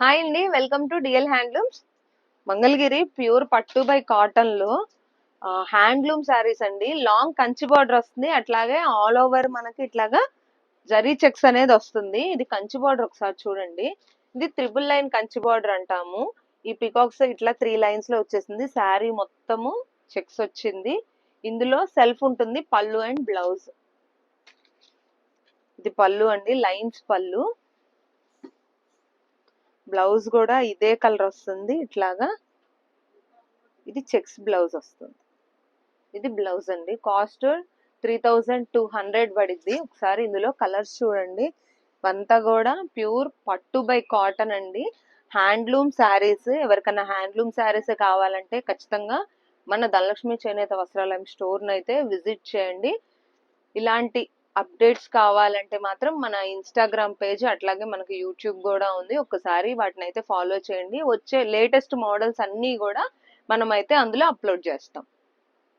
Hi అండి, welcome to DL handlooms. Mangalagiri pure పట్టు by cotton లో హ్యాండ్లూమ్ శారీస్ అండి. లాంగ్ కంచి బార్డర్ వస్తుంది, అట్లాగే ఆల్ ఓవర్ మనకి ఇట్లాగా జరీ చెక్స్ అనేది వస్తుంది. ఇది కంచి బార్డర్ ఒకసారి చూడండి. ఇది త్రిబుల్ లైన్ కంచి బార్డర్ అంటాము. ఈ పికాక్స్ ఇట్లా 3 లైన్స్ లో వచ్చేసింది. శారీ మొత్తము చెక్స్ వచ్చింది. ఇందులో సెల్ఫ్ ఉంటుంది, పళ్ళు అండ్ బ్లౌజ్. ఇది పళ్ళు అండి, లైన్స్ పళ్ళు. బ్లౌజ్ కూడా ఇదే కలర్ వస్తుంది ఇట్లాగా. ఇది చెక్స్ బ్లౌజ్ వస్తుంది. ఇది బ్లౌజ్ అండి. కాస్ట్ 3200 పడిద్ది. ఒకసారి ఇందులో కలర్స్ చూడండి. అంతా కూడా ప్యూర్ పట్టు బై కాటన్ అండి. హ్యాండ్లూమ్ శారీస్, ఎవరికైనా హ్యాండ్లూమ్ శారీస్ కావాలంటే ఖచ్చితంగా మన ధనలక్ష్మి చేనేత వస్త్రాలయం స్టోర్ అయితే విజిట్ చేయండి. ఇలాంటి అప్డేట్స్ కావాలంటే మాత్రం మన ఇన్స్టాగ్రామ్ పేజ్, అట్లాగే మనకి యూట్యూబ్ కూడా ఉంది. ఒక్కసారి వాటిని అయితే ఫాలో చేయండి. వచ్చే లేటెస్ట్ మోడల్స్ అన్నీ కూడా మనం అయితే అందులో అప్లోడ్ చేస్తాం.